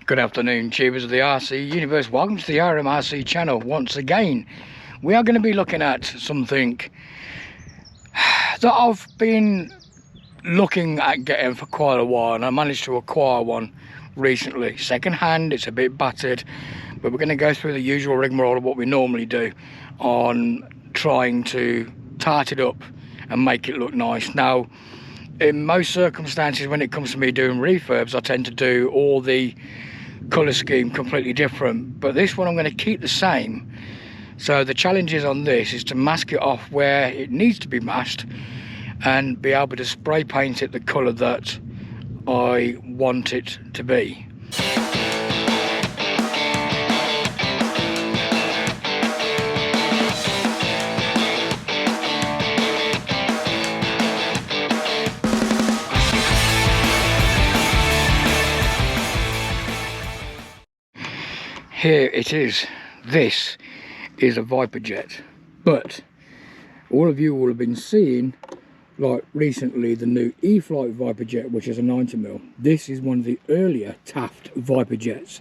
Good afternoon, tubers of the RC universe. Welcome to the RMRC channel once again. We are going to be looking at something that I've been looking at getting for quite a while, and I managed to acquire one recently. Second hand, it's a bit battered, but we're going to go through the usual rigmarole of what we normally do on trying to tart it up and make it look nice. Now, in most circumstances, when it comes to me doing refurbs, I tend to do all the colour scheme completely different, but this one I'm going to keep the same. So the challenge is on this is to mask it off where it needs to be masked and be able to spray paint it the colour that I want it to be. Here it is. This is a Viper jet, but all of you will have been seeing, like recently, the new E-Flight Viper jet, which is a 90mm. This is one of the earlier Taft Viper jets,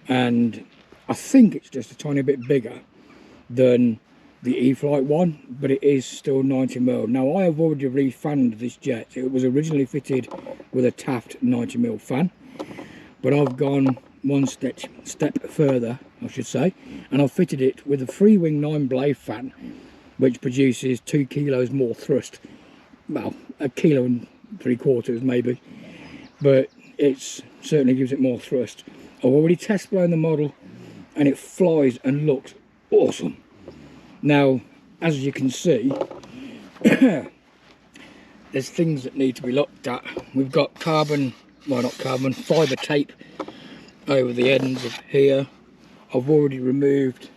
and I think it's just a tiny bit bigger than the E-Flight one, but it is still 90mm. Now, I have already refanned this jet. It was originally fitted with a Taft 90mm fan, but I've gone one step further, I should say, and I've fitted it with a Freewing 9 blade fan, which produces 2 kilos more thrust. Well, 1.75 kilos maybe, but it certainly gives it more thrust. I've already test blown the model and it flies and looks awesome. Now, as you can see, there's things that need to be looked at. We've got fibre tape over the ends of here. I've already removed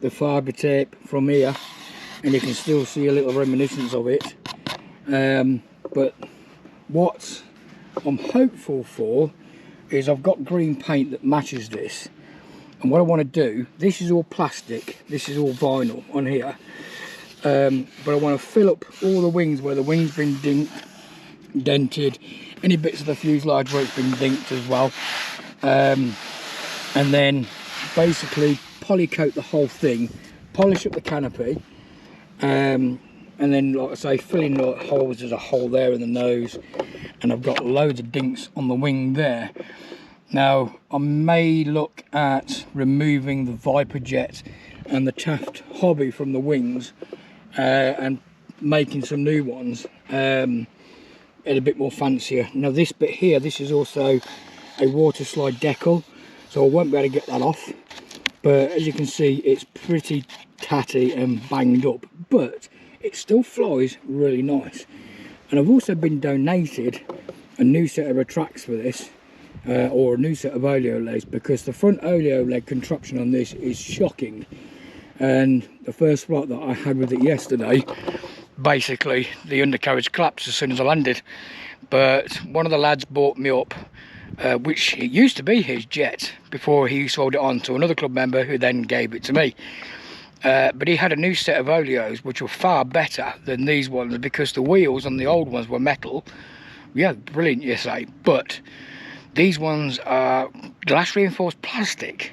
the fibre tape from here, and you can still see a little reminiscence of it. But what I'm hopeful for is I've got green paint that matches this, and what I want to do, this is all plastic, this is all vinyl on here, but I want to fill up all the wings where the wings been dented, any bits of the fuselage where it's been dinked as well, and then basically polycoat the whole thing, polish up the canopy, and then, like I say, fill in the holes. There's a hole there in the nose, and I've got loads of dinks on the wing there. Now, I may look at removing the Viper jet and the Taft hobby from the wings, and making some new ones, a bit more fancier. Now, this bit here, this is also a water slide decal, so I won't be able to get that off, but as you can see, it's pretty tatty and banged up, but it still flies really nice. And I've also been donated a new set of retracts for this, or a new set of oleo legs, because the front oleo leg contraption on this is shocking. And the first flight that I had with it yesterday, basically the undercarriage collapsed as soon as I landed. But one of the lads bought me up, which it used to be his jet before he sold it on to another club member, who then gave it to me. But he had a new set of oleos which were far better than these ones, because the wheels on the old ones were metal. Yeah, brilliant, you say, but these ones are glass reinforced plastic,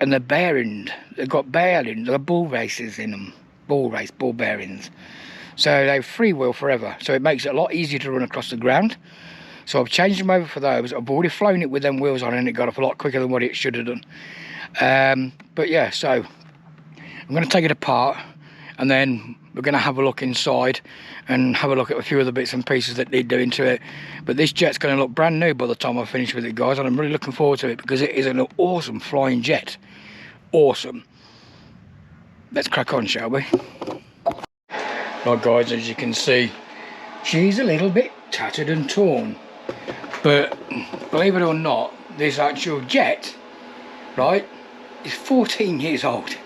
and they're bearing, they've got bearings, they've got ball races in them, ball bearings, so they're freewheel forever, so it makes it a lot easier to run across the ground. So I've changed them over for those. I've already flown it with them wheels on, and it got off a lot quicker than what it should have done. But yeah, so I'm going to take it apart, and then we're going to have a look inside and have a look at a few of the bits and pieces that need doing to it. But this jet's going to look brand new by the time I finish with it, guys, and I'm really looking forward to it, because it is an awesome flying jet. Awesome. Let's crack on, shall we? Right, guys, as you can see, she's a little bit tattered and torn, but believe it or not, this actual jet, right, is 14 years old.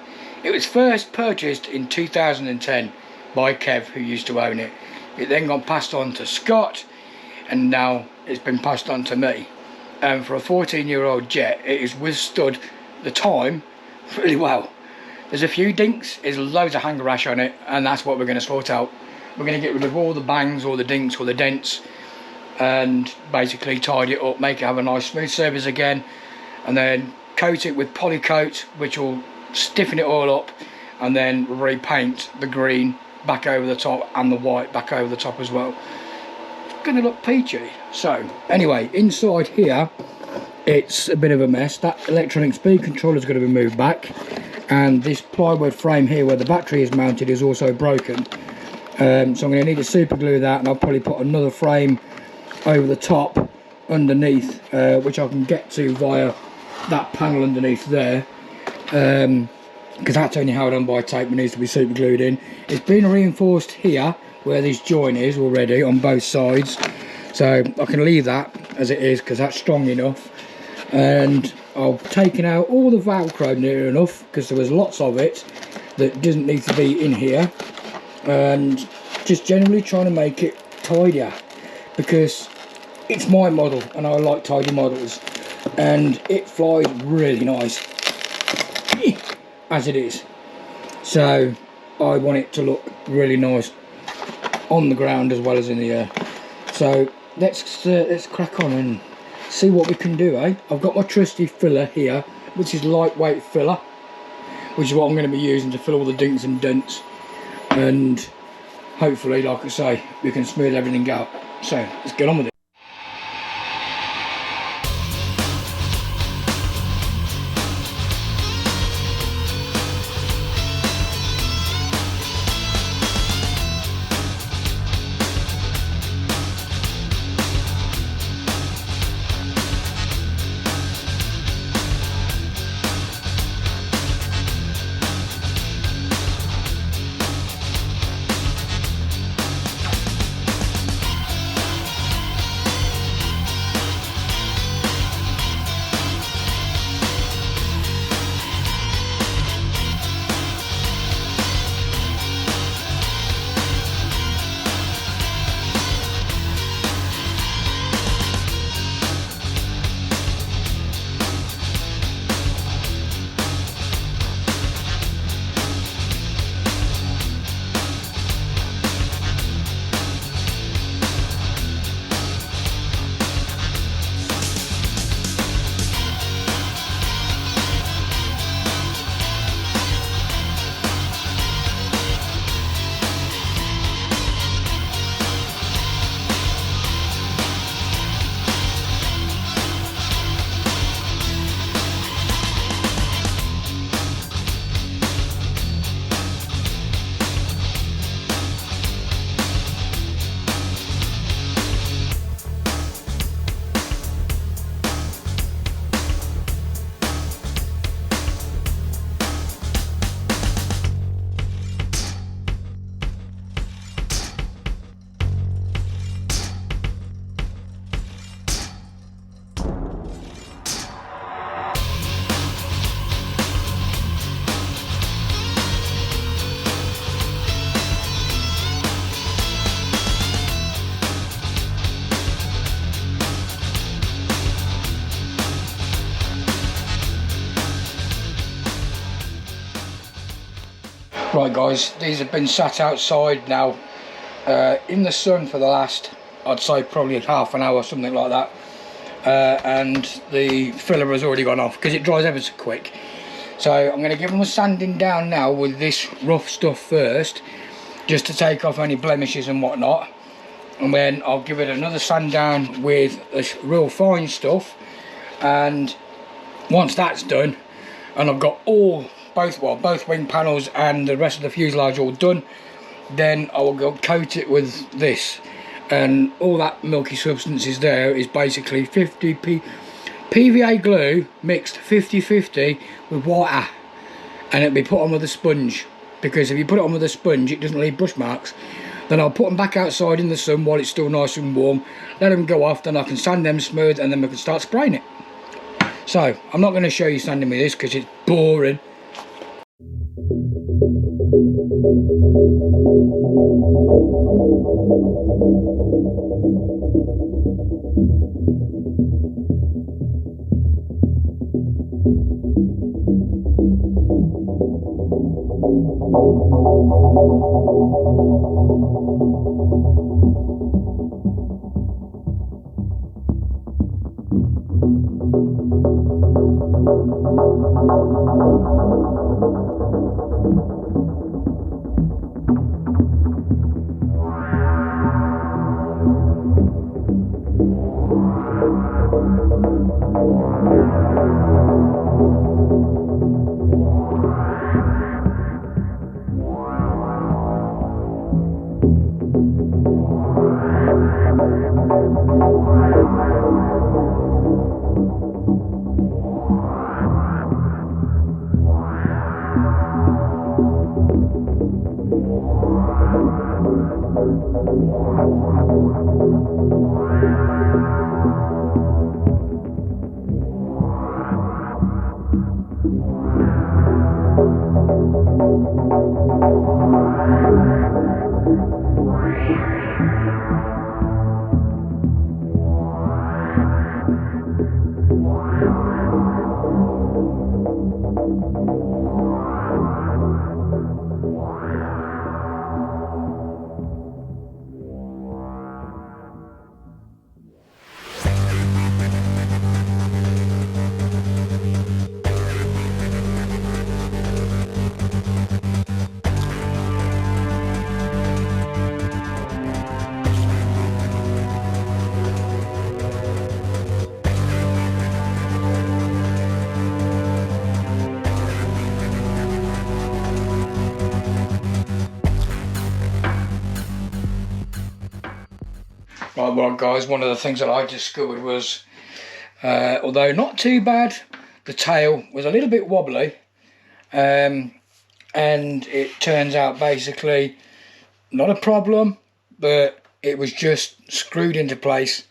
It was first purchased in 2010 by Kev, who used to own it. It then got passed on to Scott, and now it's been passed on to me. And for a 14-year-old jet, it has withstood the time really well. There's a few dinks, there's loads of hanger rash on it, and that's what we're going to sort out. We're going to get rid of all the bangs, all the dinks, all the dents, and basically tidy it up, make it have a nice smooth surface again, and then coat it with polycoat, which will stiffen it all up, and then repaint the green back over the top and the white back over the top as well. It's gonna look peachy. So anyway, inside here it's a bit of a mess. That electronic speed controller is going to be moved back, and this plywood frame here where the battery is mounted is also broken. So I'm going to need to super glue that, and I'll probably put another frame over the top underneath, which I can get to via that panel underneath there, because that's only held on by tape and needs to be super glued in. It's been reinforced here where this joint is already on both sides, so I can leave that as it is because that's strong enough. And I've taken out all the Velcro near enough because there was lots of it that doesn't need to be in here, and just generally trying to make it tidier because it's my model and I like tidy models, and it flies really nice as it is, so I want it to look really nice on the ground as well as in the air. So let's crack on and see what we can do, eh? I've got my trusty filler here, which is lightweight filler, which is what I'm going to be using to fill all the dinks and dents, and hopefully, like I say, we can smooth everything out. So let's get on with it. Right guys, these have been sat outside now in the sun for the last, I'd say probably half an hour, something like that, and the filler has already gone off because it dries ever so quick. So I'm going to give them a sanding down now with this rough stuff first, just to take off any blemishes and whatnot, and then I'll give it another sand down with this real fine stuff, and once that's done and I've got both wing panels and the rest of the fuselage all done, then I will go coat it with this, and all that milky substance is there is basically 50 PVA glue mixed 50-50 with water, and it'll be put on with a sponge, because if you put it on with a sponge it doesn't leave brush marks. Then I'll put them back outside in the sun while it's still nice and warm, let them go off, then I can sand them smooth, and then we can start spraying it. So I'm not going to show you sanding with this because it's boring. Right, well guys, one of the things that I discovered was, although not too bad, the tail was a little bit wobbly, and it turns out basically not a problem, but it was just screwed into place,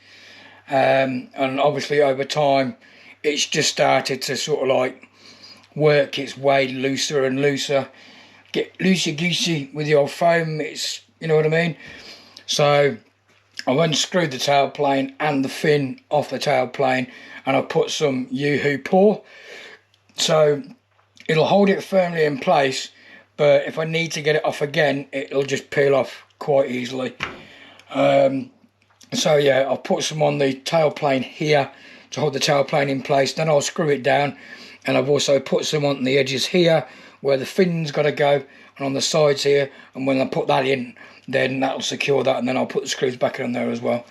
and obviously over time it's just started to sort of like work its way looser and looser, get loosey goosey with the old foam, it's, you know what I mean. So I've unscrewed the tail plane and the fin off the tail plane, and I've put some Yoo-hoo paw, so it'll hold it firmly in place, but if I need to get it off again, it'll just peel off quite easily. So yeah, I'll put some on the tail plane here to hold the tail plane in place, then I'll screw it down, and I've also put some on the edges here where the fin's got to go, and on the sides here, and when I put that in, then that'll secure that, and then I'll put the screws back on there as well.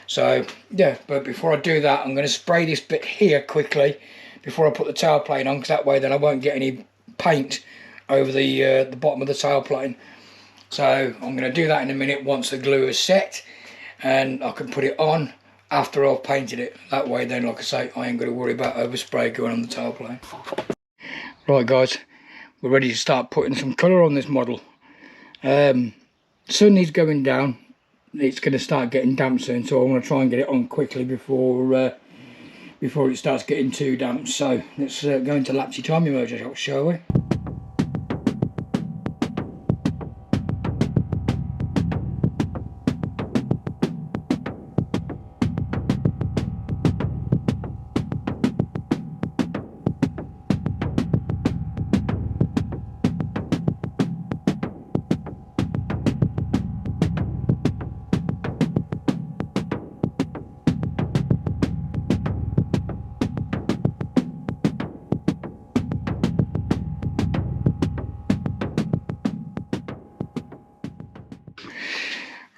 So yeah, but before I do that, I'm going to spray this bit here quickly before I put the tail plane on, because that way then I won't get any paint over the bottom of the tail plane. So I'm going to do that in a minute once the glue is set, and I can put it on after I've painted it. That way then, like I say, I ain't going to worry about overspray going on the tail plane. Right guys, we're ready to start putting some colour on this model. Sun is going down, it's going to start getting damp soon, so I want to try and get it on quickly before it starts getting too damp. So let's go into lapsy timey mode, shall we?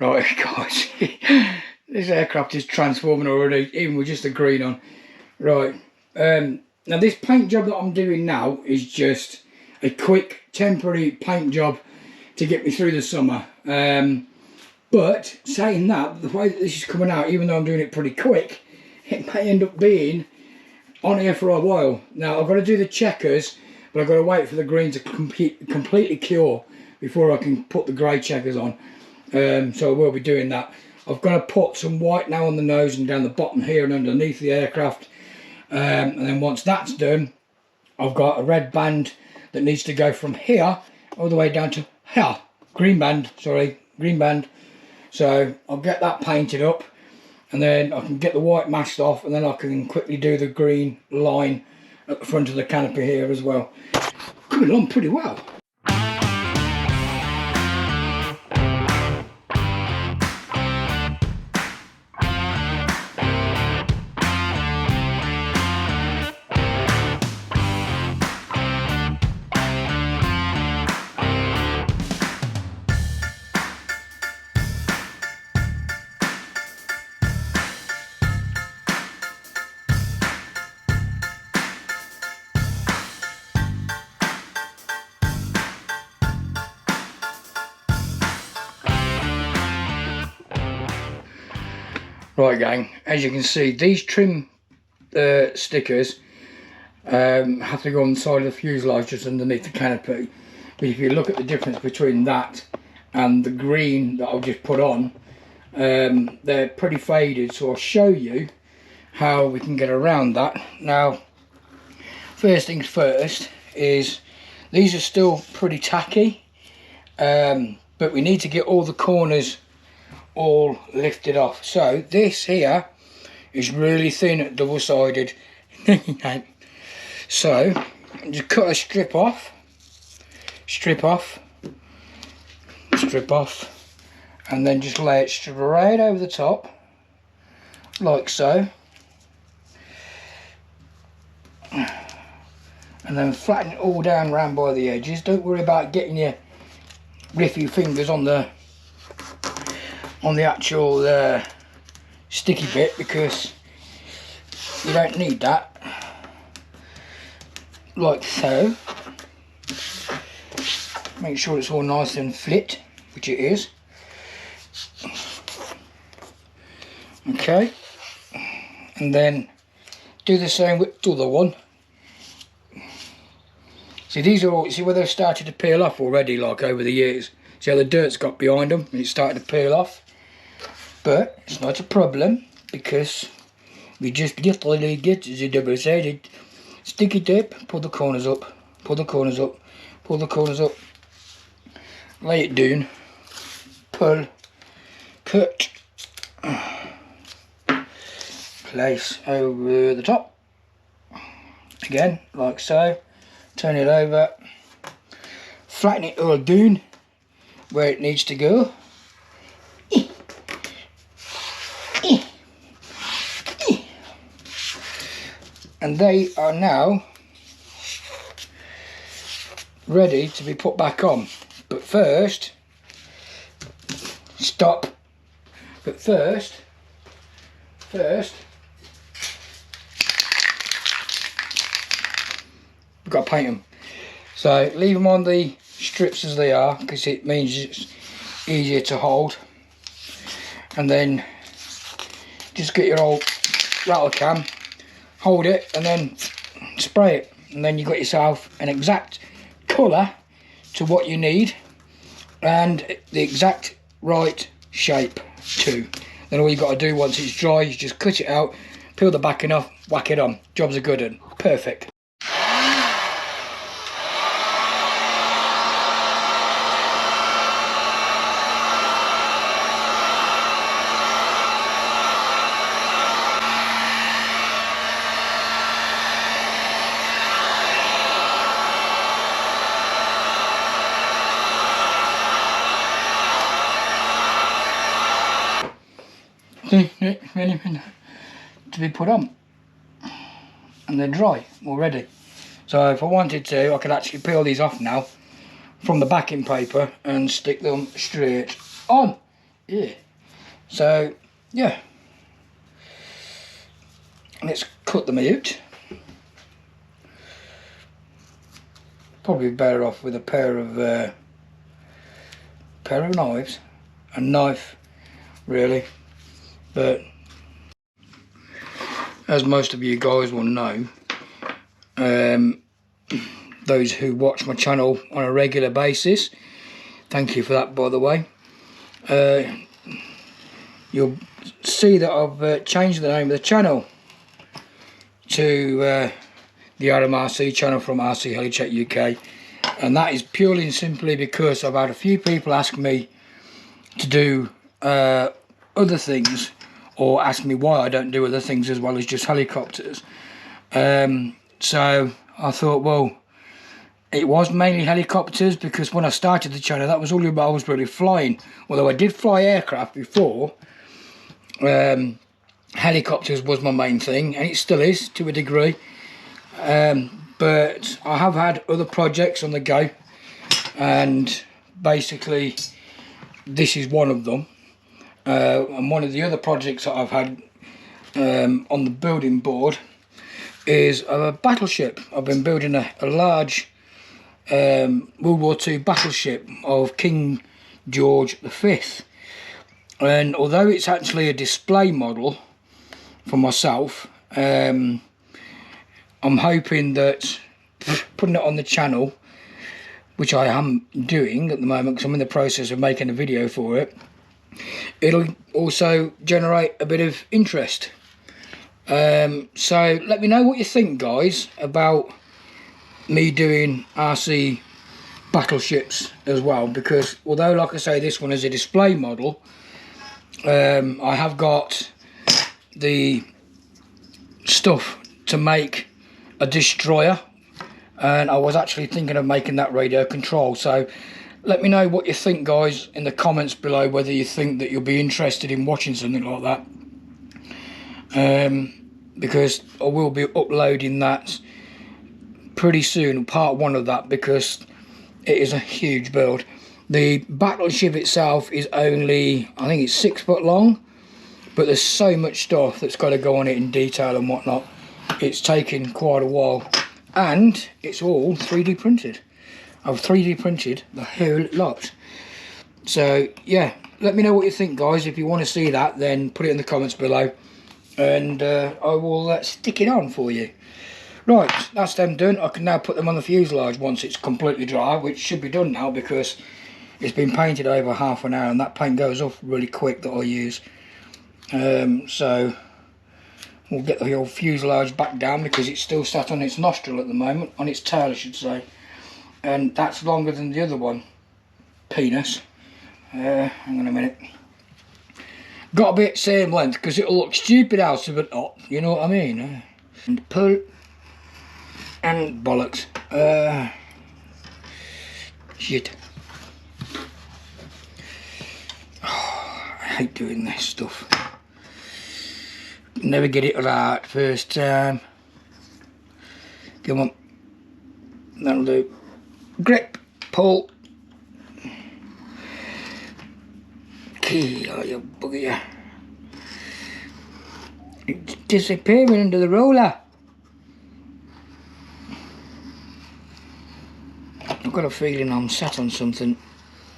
Right guys, this aircraft is transforming already, even with just the green on. Right, now this paint job that I'm doing now is just a quick temporary paint job to get me through the summer. But saying that, the way that this is coming out, even though I'm doing it pretty quick, it may end up being on here for a while. Now I've got to do the checkers, but I've got to wait for the green to completely cure before I can put the grey checkers on. So I will be doing that. I've got to put some white now on the nose and down the bottom here and underneath the aircraft, and then once that's done, I've got a red band that needs to go from here all the way down to here. Green band. So I'll get that painted up, and then I can get the white masked off, and then I can quickly do the green line at the front of the canopy here as well. Coming along pretty well. Right gang, as you can see, these trim stickers have to go on the side of the fuselage just underneath the canopy. But if you look at the difference between that and the green that I've just put on, they're pretty faded, so I'll show you how we can get around that. Now, first things first is these are still pretty tacky, but we need to get all the corners all lifted off. So this here is really thin, double-sided. So just cut a strip off, and then just lay it straight over the top like so, and then flatten it all down round by the edges. Don't worry about getting your riffy fingers on the actual sticky bit, because you don't need that. Like so. Make sure it's all nice and flit, which it is. Okay, and then do the same with the other one. See, these are all, see where they've started to peel off already, like over the years. See how the dirt's got behind them and it's started to peel off? But it's not a problem, because we just literally get the double-sided sticky tape, pull the corners up, pull the corners up, pull the corners up, lay it down, pull, cut, place over the top, again like so, turn it over, flatten it all down where it needs to go, and they are now ready to be put back on. But first, stop. But first, we've got to paint them. So leave them on the strips as they are, because it means it's easier to hold. And then just get your old rattle can, hold it, and then spray it, and then you've got yourself an exact colour to what you need, and the exact right shape too. Then all you got to do once it's dry is just cut it out, peel the backing off, whack it on. Job's a good one. Perfect. Ready to be put on, and they're dry already. So if I wanted to, I could actually peel these off now from the backing paper and stick them straight on. Yeah. So yeah, let's cut them out. Probably better off with a pair of knives, a knife really. But as most of you guys will know, those who watch my channel on a regular basis, thank you for that, by the way, you'll see that I've changed the name of the channel to the RMRC channel from RC Helicheck UK, and that is purely and simply because I've had a few people ask me to do other things, or ask me why I don't do other things as well as just helicopters. So I thought, well, it was mainly helicopters, because when I started the channel, that was all I was really flying. Although I did fly aircraft before, helicopters was my main thing, and it still is to a degree. But I have had other projects on the go, and basically this is one of them. And one of the other projects that I've had on the building board is a battleship. I've been building a large World War II battleship of King George V, And although it's actually a display model for myself, I'm hoping that putting it on the channel, which I am doing at the moment because I'm in the process of making a video for it, it'll also generate a bit of interest. So let me know what you think, guys, about me doing RC battleships as well, because although, like I say, this one is a display model, I have got the stuff to make a destroyer, and I was actually thinking of making that radio control. So let me know what you think, guys, in the comments below, whether you think that you'll be interested in watching something like that, because I will be uploading that pretty soon, part one of that, because it is a huge build. The battleship itself is only, I think it's 6 foot long, but there's so much stuff that's got to go on it in detail and whatnot. It's taken quite a while, and it's all 3D printed. I've 3D printed the whole lot. So yeah, let me know what you think, guys. If you want to see that, then put it in the comments below, and I will stick it on for you. Right, that's them done. I can now put them on the fuselage once it's completely dry, which should be done now because it's been painted over half an hour and that paint goes off really quick that I use. So we'll get the old fuselage back down because it's still sat on its nostril at the moment, on its tail I should say, and that's longer than the other one. Penis. Hang on a minute. Got to be at the same length because it'll look stupid out of it up, you know what I mean? And pull and bollocks. Shit. Oh, I hate doing this stuff. Never get it right first time. Come on. That'll do. Grip. Pull. Key, oh you bugger. It's disappearing under the roller. I've got a feeling I'm sat on something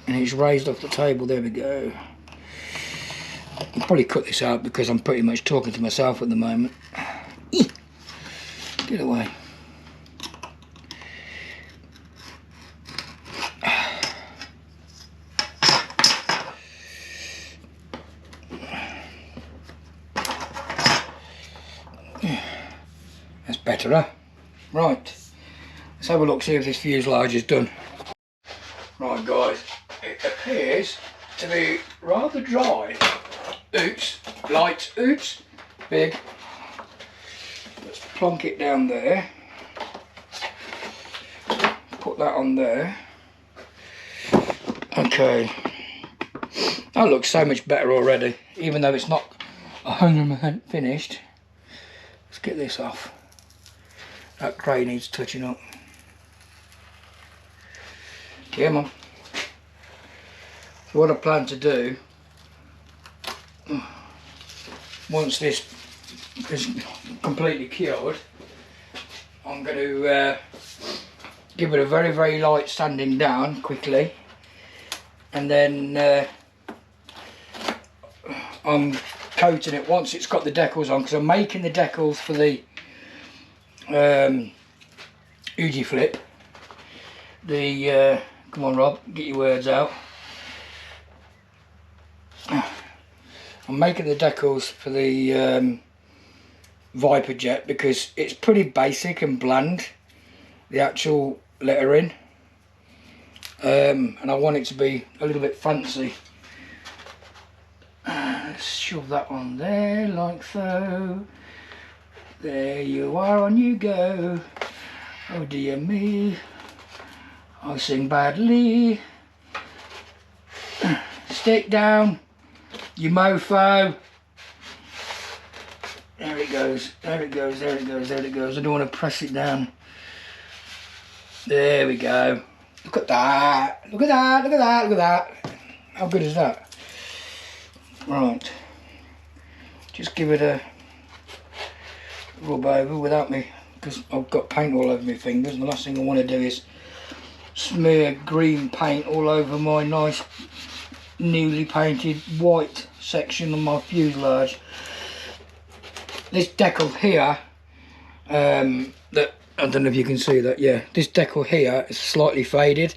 and it's raised off the table. There we go. I'll probably cut this out because I'm pretty much talking to myself at the moment. Get away. That's better, huh? Right. Let's have a look, see if this fuselage is done. Right, guys. It appears to be rather dry. Oops. Light. Oops. Big. Let's plonk it down there. Put that on there. Okay. That looks so much better already, even though it's not 100% finished. Let's get this off. That grey needs touching up. Come on. So what I plan to do, once this is completely cured, I'm going to give it a very, very light sanding down quickly, and then I'm coating it once it's got the decals on, because I'm making the decals for the Uji flip. The come on Rob, get your words out. I'm making the decals for the Viper jet because it's pretty basic and bland, the actual lettering, and I want it to be a little bit fancy. Let's shove that on there like so. There you are, on you go. Oh dear me, I sing badly. Stick down, you mofo. There it goes, there it goes, there it goes, there it goes. I don't want to press it down. There we go. Look at that, look at that, look at that, look at that. How good is that? Right, just give it a rub over without me, because I've got paint all over my fingers, and the last thing I want to do is smear green paint all over my nice newly painted white section on my fuselage. This decal here, that I don't know if you can see that, yeah, this decal here is slightly faded.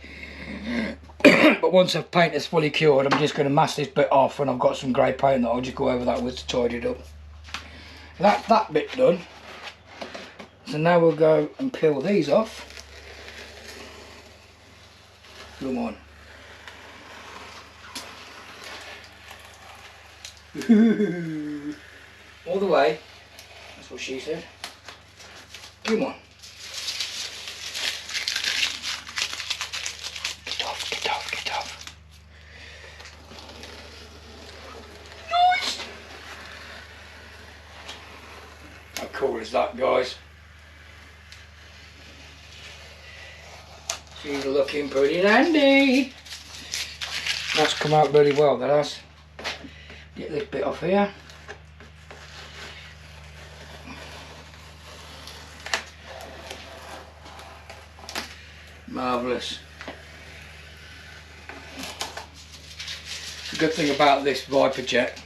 But once I've painted this fully cured, I'm just going to mask this bit off, and I've got some grey paint that I'll just go over that with to tidy it up. That's that bit done. So now we'll go and peel these off. Come on. All the way. That's what she said. Come on. Get off, get off, get off. Nice! How cool is that, guys? She's looking pretty dandy. That's come out really well, that has. Get this bit off here. Marvellous. The good thing about this Viper jet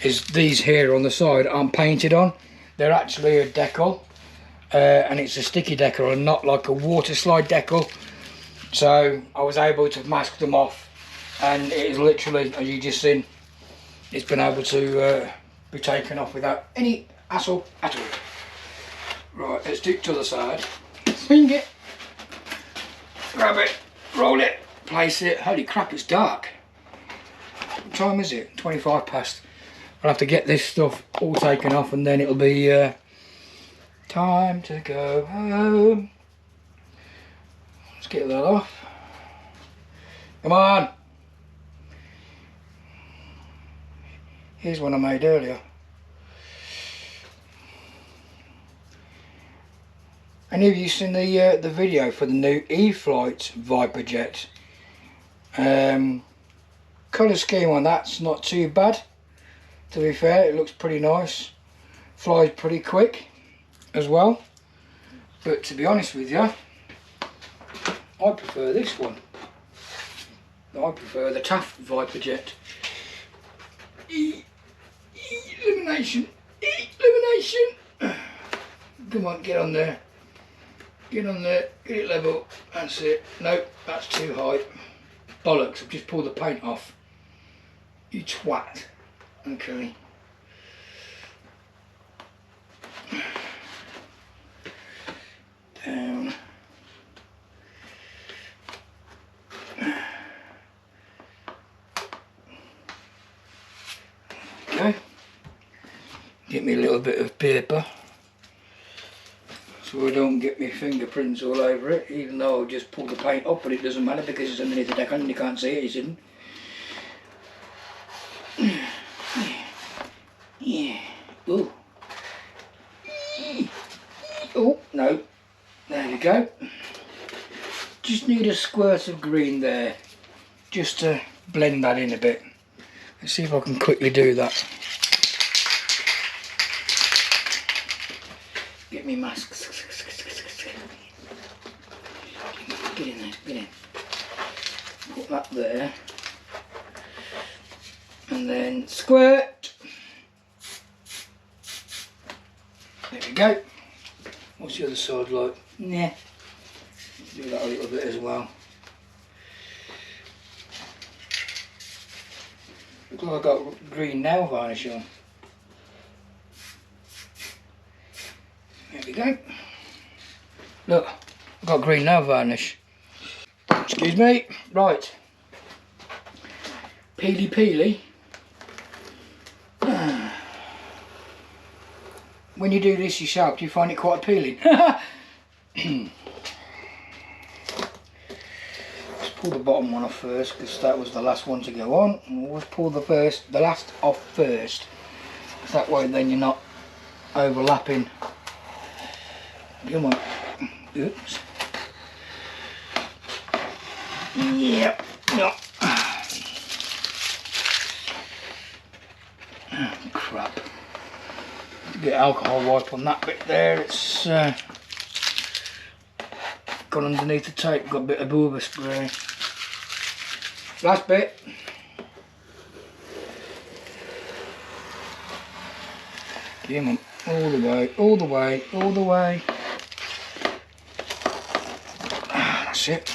is these here on the side aren't painted on. They're actually a decal, and it's a sticky decal and not like a water slide decal. So I was able to mask them off, and it is literally, as you just seen, it's been able to be taken off without any hassle at all. Right, let's do it to the other side. Swing it. Grab it, roll it, place it. Holy crap, it's dark. What time is it? 25 past. I'll have to get this stuff all taken off, and then it'll be time to go home. Let's get that off. Come on. Here's one I made earlier. Any of you seen the video for the new E-Flight Viper jet? Colour scheme on that's not too bad. To be fair, it looks pretty nice. Flies pretty quick as well. But to be honest with you, I prefer this one. I prefer the Taft Viper jet. Elimination. Elimination. Come on, get on there. Get on there, get it level, that's it. Nope, that's too high. Bollocks, I've just pulled the paint off. You twat. Okay. Down. Okay. Get me a little bit of paper, so I don't get my fingerprints all over it, even though I just pulled the paint up, but it doesn't matter because it's underneath the decal and you can't see it, it's hidden. Yeah. Oh. Oh, no. There we go. Just need a squirt of green there, just to blend that in a bit. Let's see if I can quickly do that. Get me masks. Get in there, get in. Put that there. And then squirt. There we go. What's the other side like? Nah. Do that a little bit as well. Looks like I've got green nail varnish on. There we go. Look, I've got green nail varnish. Excuse me. Right. Peely peely. When you do this yourself, do you find it quite appealing? Let's pull the bottom one off first, because that was the last one to go on. And always pull the last off first. That way then you're not overlapping. Come on. Oops. Yep. No. Oh, crap. Get alcohol wipe on that bit there. It's gone underneath the tape. Got a bit of boober spray. Last bit. Come on, all the way, all the way, all the way. That's it.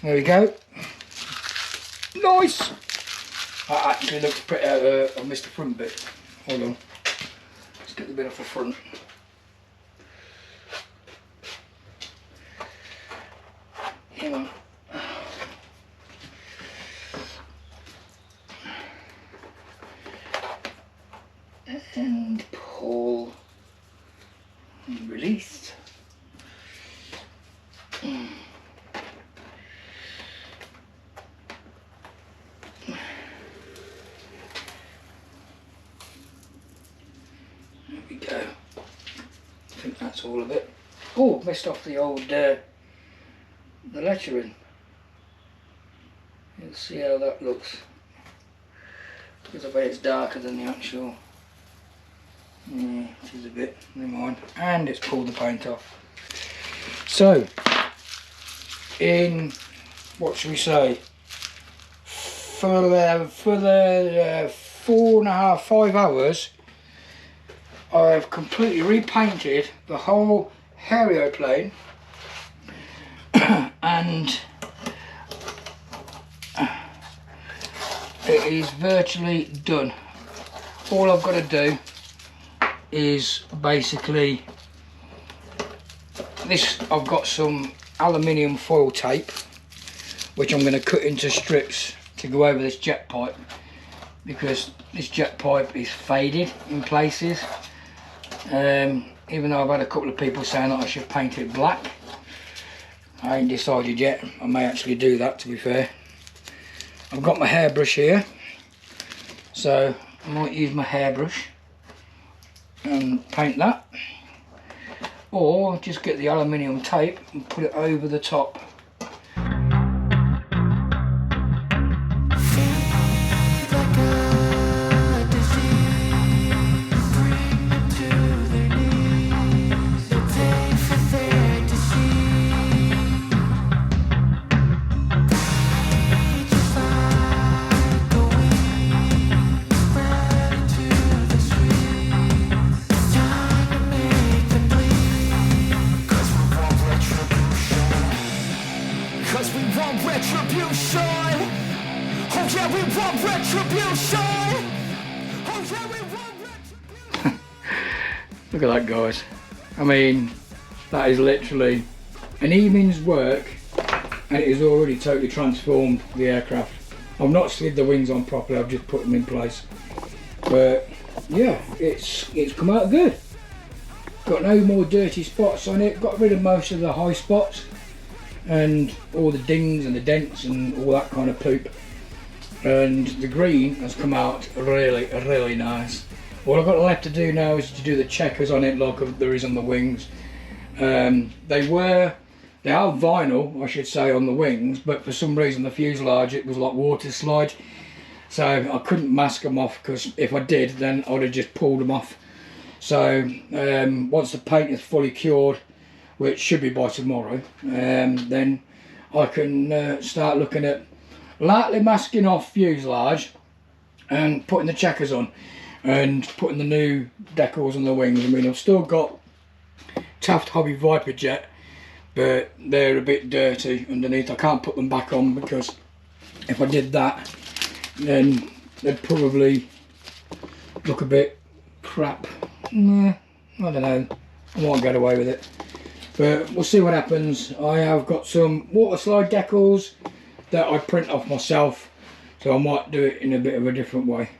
There we go. Nice! That actually looks pretty, I missed the front bit. Hold on. Let's get the bit off the front. Come on. And pull and release. There we go. I think that's all of it. Oh, missed off the old the lettering. Let's see how that looks. Because I bet it's darker than the actual. Yeah, it is a bit. Never mind. And it's pulled the paint off. So, in what should we say? For the 4.5, 5 hours, I've completely repainted the whole aeroplane, and it is virtually done. All I've got to do is basically this. I've got some aluminium foil tape which I'm going to cut into strips to go over this jet pipe, because this jet pipe is faded in places. Even though I've had a couple of people saying that I should paint it black, I ain't decided yet. I may actually do that, to be fair. I've got my hairbrush here, so I might use my hairbrush and paint that, or just get the aluminium tape and put it over the top. Look at that, guys. I mean, that is literally an evening's work, and it has already totally transformed the aircraft. I've not slid the wings on properly, I've just put them in place. But yeah, it's come out good. Got no more dirty spots on it, got rid of most of the high spots and all the dings and the dents and all that kind of poop. And the green has come out really, really nice. All I've got left to do now is to do the checkers on it like there is on the wings. They are vinyl, I should say, on the wings, but for some reason the fuselage, it was like water slide. So I couldn't mask them off, because if I did, then I would have just pulled them off. So once the paint is fully cured, which should be by tomorrow, then I can start looking at lightly masking off fuselage and putting the checkers on and putting the new decals on the wings. I mean, I've still got Taft Viper jet, but they're a bit dirty underneath. I can't put them back on, because if I did that, then they'd probably look a bit crap. Nah, I don't know, I might get away with it, but we'll see what happens. I have got some water slide decals that I print off myself, so I might do it in a bit of a different way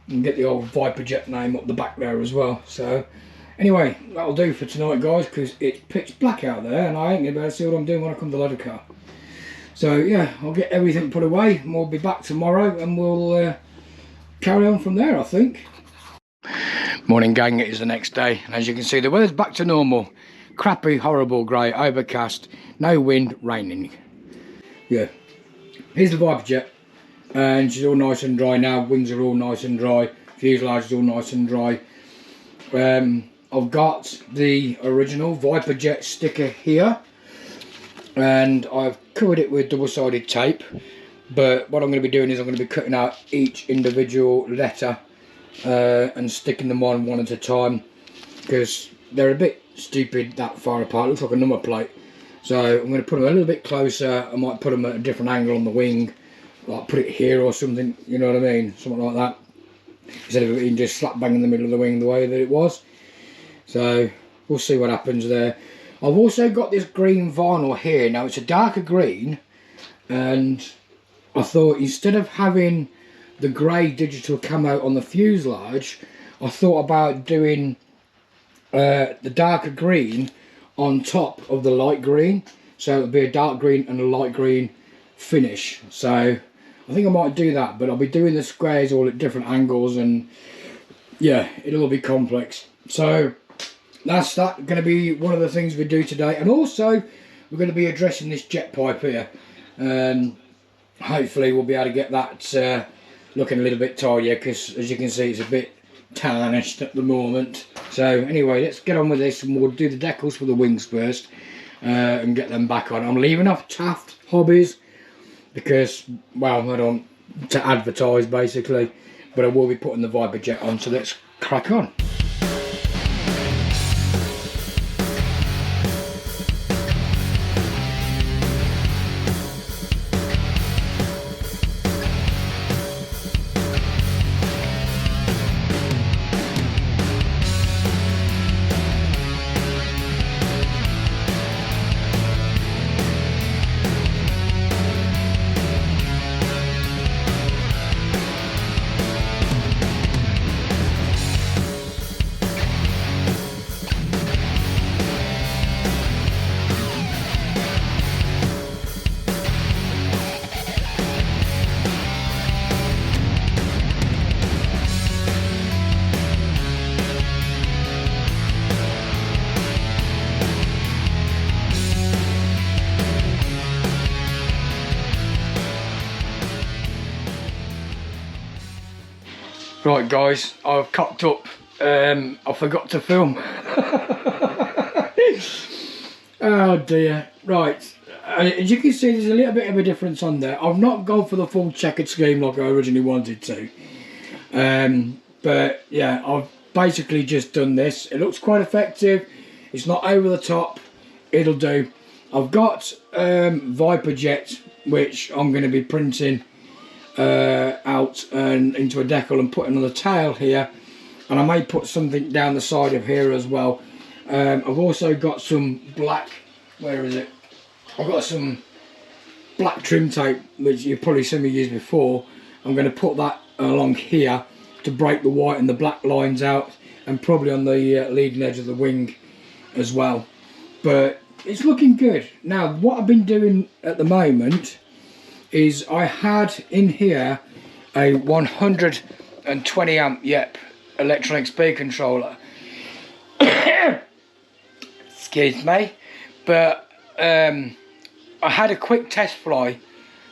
and get the old Viper jet name up the back there as well. So anyway, that'll do for tonight, guys, because it's pitch black out there and I ain't gonna be able to see what I'm doing when I come to load the car. So yeah, I'll get everything put away and we'll be back tomorrow, and we'll carry on from there, I think. Morning, gang. It is the next day, and as you can see, the weather's back to normal. Crappy, horrible grey, overcast, no wind, raining. Yeah, here's the Viper jet, and she's all nice and dry now. Wings are all nice and dry, fuselage is all nice and dry. I've got the original Viper jet sticker here, and I've covered it with double-sided tape, but what I'm going to be doing is I'm going to be cutting out each individual letter and sticking them on one at a time, because they're a bit stupid that far apart. It looks like a number plate. So I'm going to put them a little bit closer. I might put them at a different angle on the wing, like put it here or something, you know what I mean, something like that, instead of it being just slap bang in the middle of the wing the way that it was. So we'll see what happens there. I've also got this green vinyl here. Now it's a darker green, and I thought instead of having the grey digital camo on the fuselage, I thought about doing the darker green on top of the light green, so it'll be a dark green and a light green finish. So I think I might do that, but I'll be doing the squares all at different angles, and yeah, it'll all be complex. So that's going to be one of the things we do today. And also we're going to be addressing this jet pipe here, and hopefully we'll be able to get that looking a little bit tidier, because as you can see it's a bit tarnished at the moment. So anyway, let's get on with this, and we'll do the decals for the wings first and get them back on. I'm leaving off Taft Hobbies because, well, I don't to advertise basically, but I will be putting the Viper jet on, so let's crack on. Right guys, I've cocked up. I forgot to film. Oh dear. Right, as you can see there's a little bit of a difference on there. I've not gone for the full checkered scheme like I originally wanted to. But yeah, I've basically just done this. It looks quite effective. It's not over the top. It'll do. I've got Viper jet, which I'm going to be printing out and into a decal and putting on the tail here, and I may put something down the side of here as well. I've also got some black, where is it? I've got some black trim tape which you've probably seen me use before. I'm going to put that along here to break the white and the black lines out, and probably on the leading edge of the wing as well. But it's looking good. Now what I've been doing at the moment is I had in here a 120 amp electronic speed controller. Excuse me. But I had a quick test fly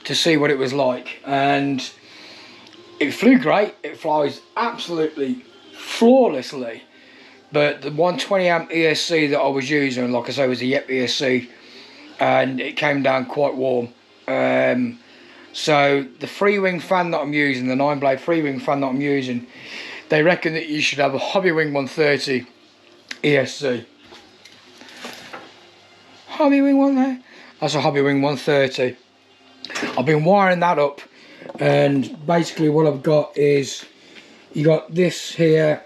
to see what it was like, and it flew great. It flies absolutely flawlessly. But the 120 amp ESC that I was using, like I say, was a ESC, and it came down quite warm. So the free wing fan that I'm using, the 9-blade free wing fan that I'm using, they reckon that you should have a Hobby Wing 130 ESC. Hobby Wing 130? That's a Hobby Wing 130. I've been wiring that up, and basically what I've got is, you got this here,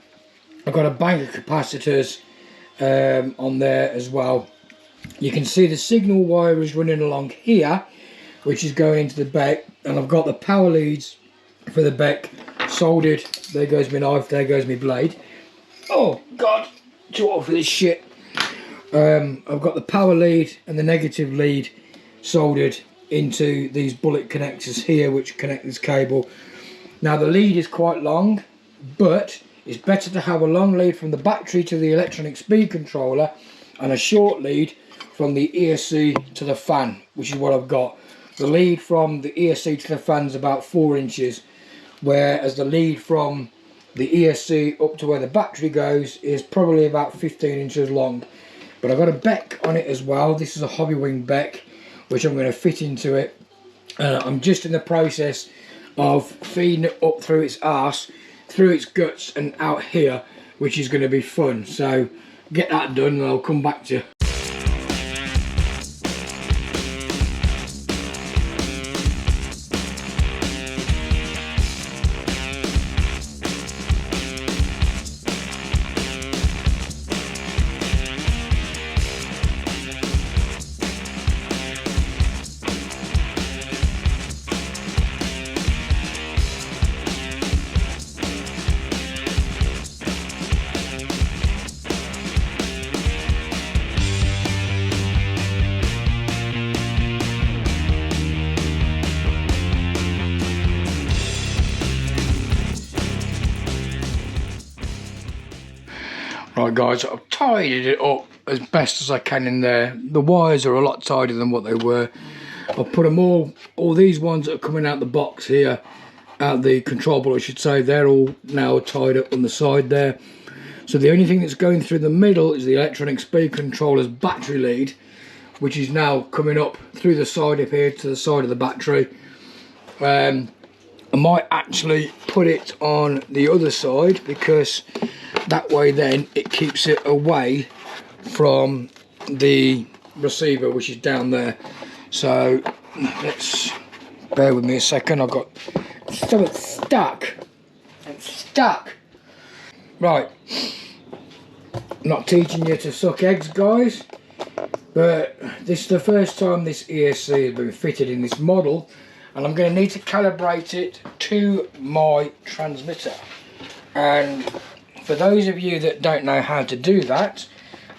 I've got a bank of capacitors on there as well. You can see the signal wire is running along here, which is going into the back, and I've got the power leads for the back soldered. There goes my knife, there goes my blade. Oh god, too hot for this shit. I've got the power lead and the negative lead soldered into these bullet connectors here, which connect this cable. Now the lead is quite long, but it's better to have a long lead from the battery to the electronic speed controller and a short lead from the ESC to the fan, which is what I've got. The lead from the ESC to the fan is about 4 inches, whereas the lead from the ESC up to where the battery goes is probably about 15 inches long. But I've got a beck on it as well. This is a Hobby Wing beck, which I'm going to fit into it. I'm just in the process of feeding it up through its arse through its guts and out here, which is going to be fun. So get that done and I'll come back to you. Right guys, I've tidied it up as best as I can in there. The wires are a lot tidier than what they were. I've put them all these ones that are coming out the box here, out the control board I should say, they're all now tied up on the side there. So the only thing that's going through the middle is the electronic speed controller's battery lead, which is now coming up through the side up here to the side of the battery. I might actually put it on the other side, because that way then it keeps it away from the receiver, which is down there. So let's bear with me a second. I've got something stuck. It's stuck. Right. I'm not teaching you to suck eggs, guys, but this is the first time this ESC has been fitted in this model, and I'm going to need to calibrate it to my transmitter. And for those of you that don't know how to do that,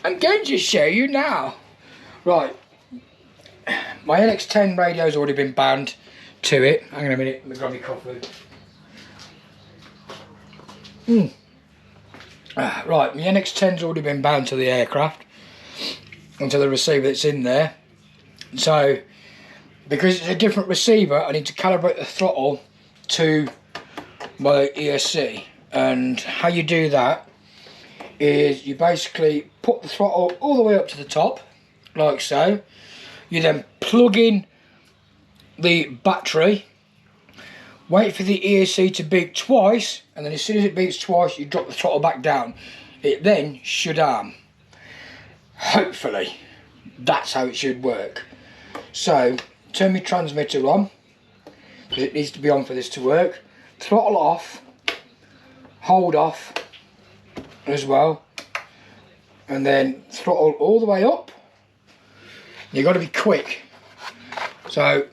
I'm going to show you now. Right, my NX10 radio's already been bound to it. Hang on a minute, let me grab my coffee. Right, my NX10's already been bound to the aircraft and to the receiver that's in there. So, because it's a different receiver, I need to calibrate the throttle to my ESC. And how you do that is you basically put the throttle all the way up to the top, like so. You then plug in the battery, wait for the ESC to beep twice, and then as soon as it beeps twice, you drop the throttle back down. It then should arm. Hopefully, that's how it should work. So, turn my transmitter on, because it needs to be on for this to work. Throttle off, hold off as well, and then throttle all the way up. You've got to be quick. So,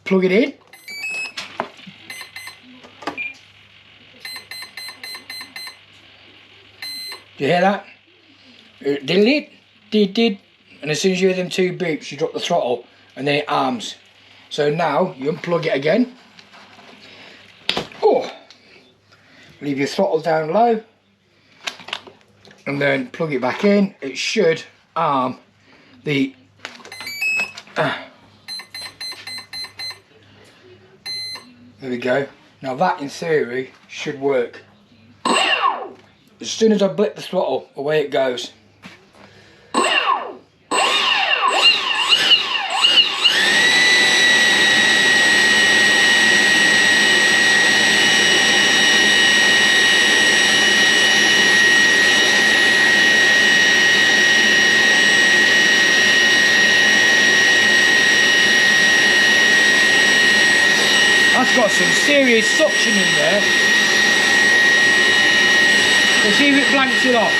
plug it in. Do you hear that? Did. And as soon as you hear them two beeps, you drop the throttle and then it arms. So now you unplug it again. Oh, leave your throttle down low and then plug it back in. It should arm the there we go. Now that in theory should work. As soon as I blip the throttle, away it goes. That's got some serious suction in there. Let's see if it blanks it off.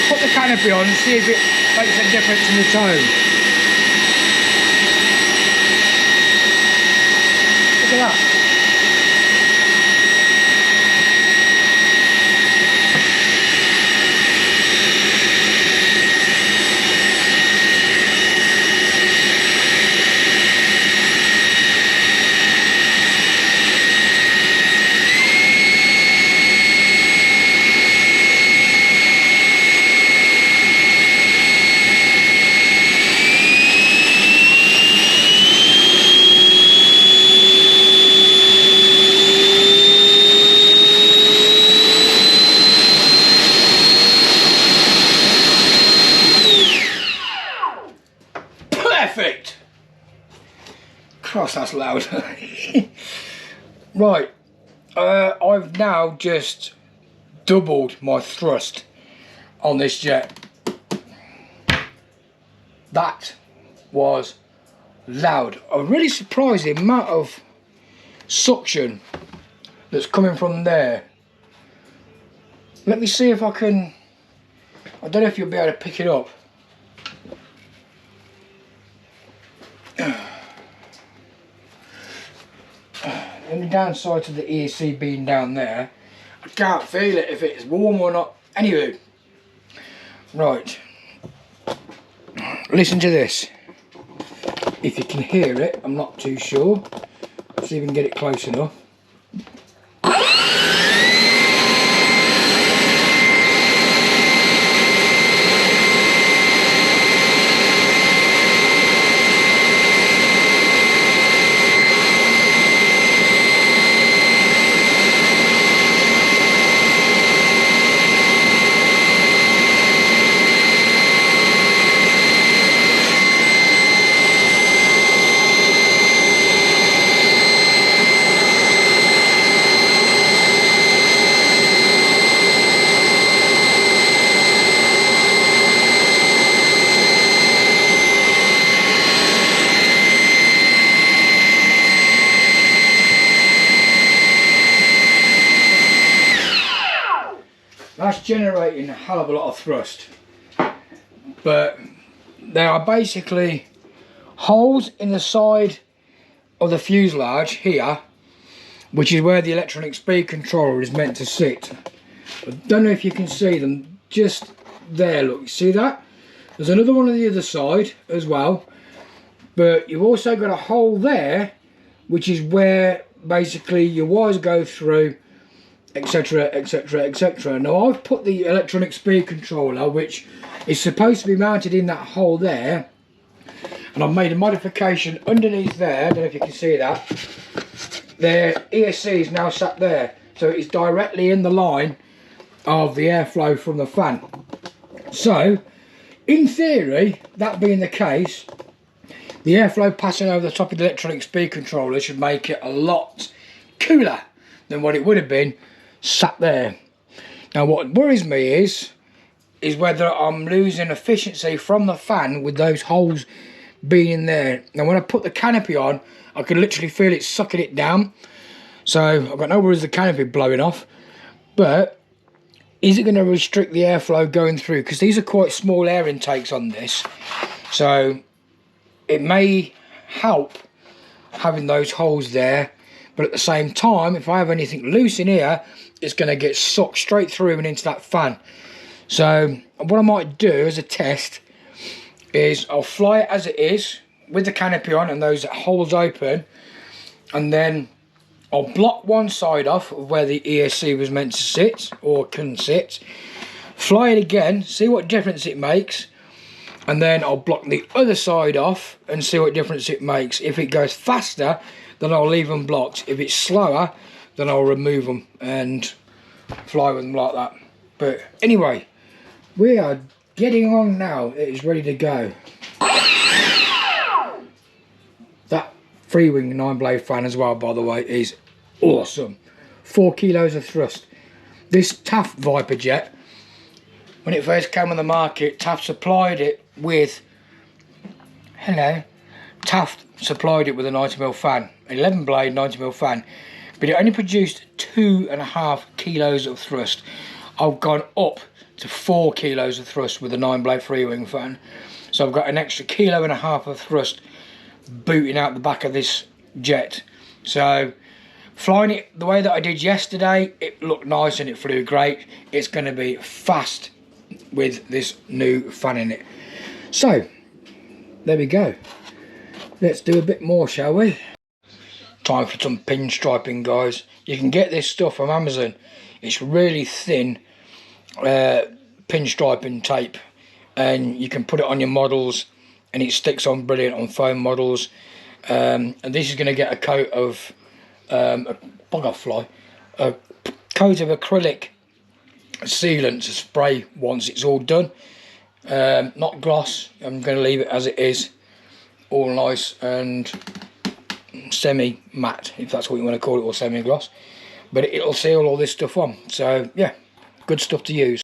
Put the canopy on and see if it makes a difference in the tone. Look at that. that's loud. Right, I've now just doubled my thrust on this jet. That was loud. I'm really surprised the amount of suction that's coming from there. Let me see if I can, I don't know if you'll be able to pick it up. The only downside to the ESC being down there, I can't feel it if it's warm or not. Anyway, right, listen to this. If you can hear it, I'm not too sure. Let's see if we can get it close enough. That's generating a hell of a lot of thrust, but there are basically holes in the side of the fuselage here, which is where the electronic speed controller is meant to sit. I don't know if you can see them just there. Look, you see that? There's another one on the other side as well, but you've also got a hole there, which is where basically your wires go through, etc, etc, etc. Now I've put the electronic speed controller, which is supposed to be mounted in that hole there, and I've made a modification underneath there. I don't know if you can see that. The ESC is now sat there, so it's directly in the line of the airflow from the fan. So in theory, that being the case, the airflow passing over the top of the electronic speed controller should make it a lot cooler than what it would have been sat there. Now what worries me is whether I'm losing efficiency from the fan with those holes being in there. Now when I put the canopy on, I could literally feel it sucking it down, so I've got no worries of the canopy blowing off. But is it going to restrict the airflow going through, because these are quite small air intakes on this, so it may help having those holes there. But at the same time, if I have anything loose in here, it's going to get sucked straight through and into that fan. So what I might do as a test is I'll fly it as it is with the canopy on and those holes open, and then I'll block one side off of where the ESC was meant to sit or can sit, fly it again, see what difference it makes, and then I'll block the other side off and see what difference it makes. If it goes faster, then I'll leave them blocked. If it's slower, then I'll remove them and fly with them like that. But anyway, we are getting on now. It is ready to go. That free-wing 9-blade fan as well, by the way, is awesome. 4 kilos of thrust. This Taft Viper jet, when it first came on the market, Taft supplied it with, Taft supplied it with a 90mm fan, 11-blade 90mm fan, but it only produced 2.5 kilos of thrust. I've gone up to 4 kilos of thrust with a 9-blade free-wing fan, so I've got an extra 1.5 kilos of thrust booting out the back of this jet. So flying it the way that I did yesterday, it looked nice and it flew great. It's going to be fast with this new fan in it. So there we go. Let's do a bit more, shall we? Time for some pinstriping, guys. You can get this stuff from Amazon. It's really thin pinstriping tape, and you can put it on your models and it sticks on brilliant on foam models. And this is going to get a coat of a coat of acrylic sealant to spray once it's all done. Not gloss. I'm going to leave it as it is, all nice and semi-matte, if that's what you want to call it, or semi-gloss, but it'll seal all this stuff on. So yeah, good stuff to use.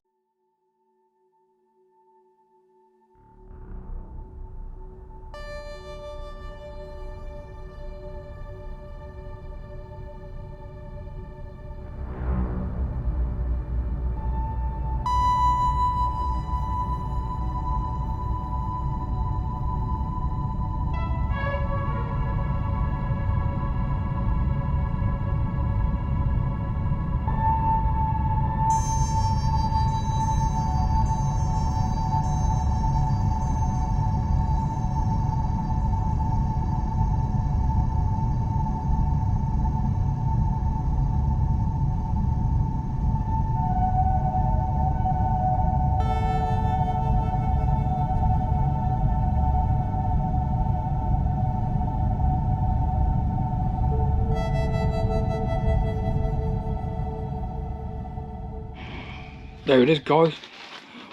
There it is, guys,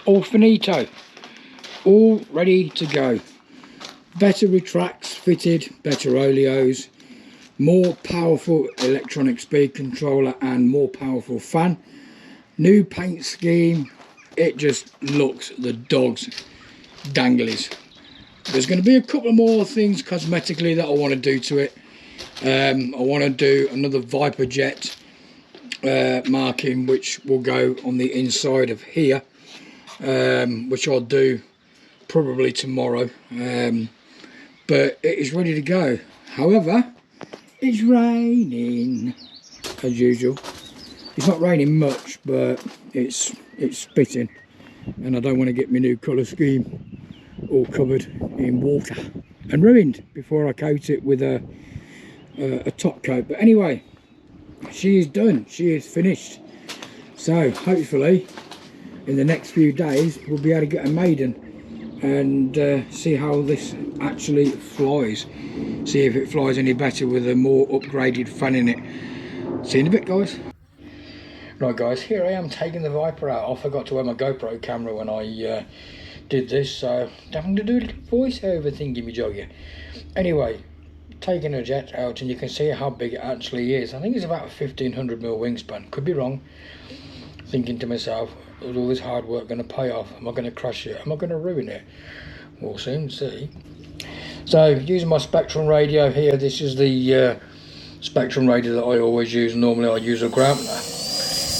all finito, all ready to go. Better retracts fitted, better oleos, more powerful electronic speed controller and more powerful fan, new paint scheme. It just looks the dog's danglies. There's going to be a couple more things cosmetically that I want to do to it. I want to do another Viper jet marking, which will go on the inside of here, which I'll do probably tomorrow, but it is ready to go. However, it's raining as usual. It's not raining much, but it's spitting, and I don't want to get my new colour scheme all covered in water and ruined before I coat it with a top coat. But anyway, she is done, she is finished. So hopefully in the next few days we'll be able to get a maiden and see how this actually flies, see if it flies any better with a more upgraded fan in it. See you in a bit, guys. Right guys, here I am taking the Viper out. I forgot to wear my GoPro camera when I did this, so having to do a little voiceover thingy me joggy. Anyway, taking a jet out, and you can see how big it actually is. I think it's about a 1500mm wingspan, could be wrong. Thinking to myself, is all this hard work going to pay off? Am I going to crash it? Am I going to ruin it? We'll soon see. So using my Spectrum radio here, this is the Spectrum radio that I always use. Normally I use a Grantner,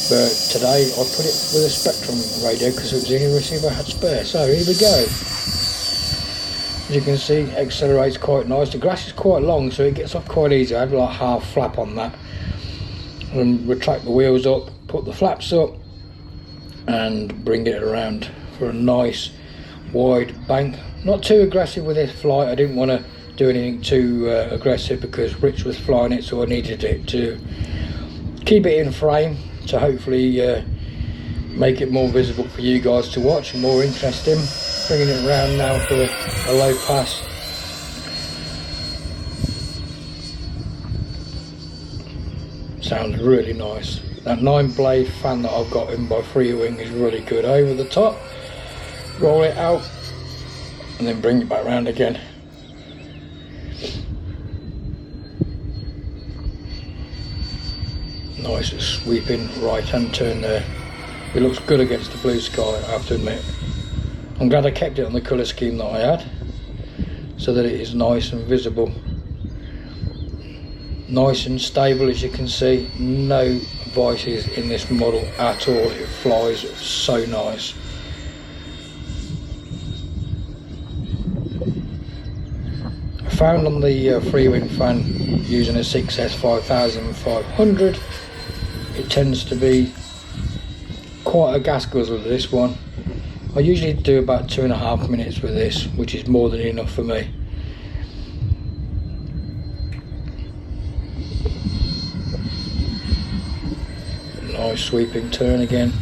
but today I put it with a Spectrum radio because it was the only receiver I had spare. So here we go. As you can see, accelerates quite nice. The grass is quite long, so it gets off quite easy. I had like half flap on that, and retract the wheels up, put the flaps up, and bring it around for a nice wide bank. Not too aggressive with this flight. I didn't want to do anything too aggressive because Rich was flying it, so I needed it to keep it in frame to hopefully make it more visible for you guys to watch and more interesting. Bringing it around now for a low pass. Sounds really nice. That 9-blade fan that I've got in by Freewing is really good. Over the top, roll it out, and then bring it back round again. Nice sweeping right hand turn there. It looks good against the blue sky, I have to admit. I'm glad I kept it on the colour scheme that I had, so that it is nice and visible. Nice and stable, as you can see. No vices in this model at all. It flies so nice. I found on the Freewing fan using a 6S 5500, it tends to be quite a gas guzzler, this one. I usually do about 2.5 minutes with this, which is more than enough for me. Nice sweeping turn again.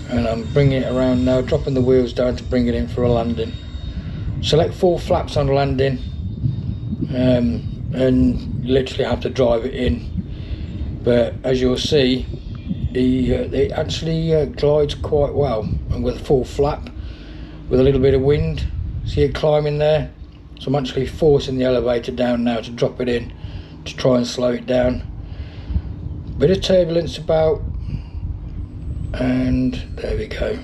And I'm bringing it around now, dropping the wheels down to bring it in for a landing. Select 4 flaps on landing, and literally have to drive it in. But as you'll see, it actually glides quite well, and with a full flap, with a little bit of wind, see it climbing there, So I'm actually forcing the elevator down now to drop it in, to try and slow it down. Bit of turbulence about, and there we go,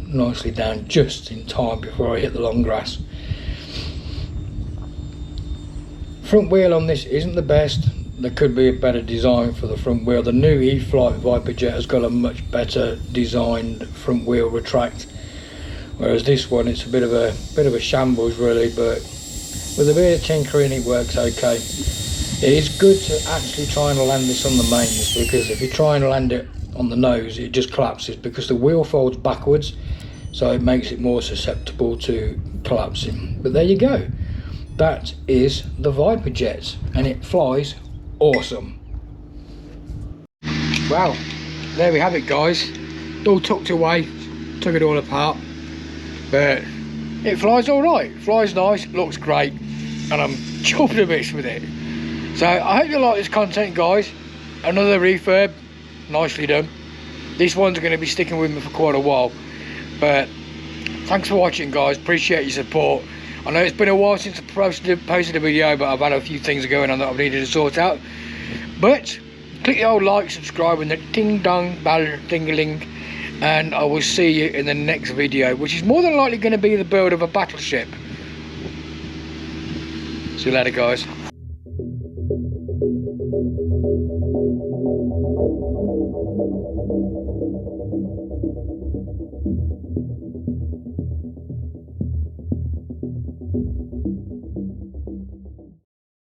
nicely down just in time before I hit the long grass. Front wheel on this isn't the best. There could be a better design for the front wheel. The new E-Flight Viper Jet has got a much better designed front wheel retract, whereas this one, it's a bit of a shambles really, but with a bit of tinkering it works okay. It is good to actually try and land this on the mains, because if you try and land it on the nose it just collapses, because the wheel folds backwards, so it makes it more susceptible to collapsing. But there you go, that is the Viper Jet, and it flies awesome. Well, there we have it guys, all tucked away, took it all apart, but it flies alright, flies nice, looks great, and I'm chuffed a bit with it. So I hope you like this content guys. Another refurb, nicely done. This one's going to be sticking with me for quite a while, but thanks for watching guys, appreciate your support. I know it's been a while since I posted a video, but I've had a few things going on that I've needed to sort out. But click the old like, subscribe, and the ding dong bell ding-a-ling, and I will see you in the next video, which is more than likely going to be the build of a battleship. See you later guys.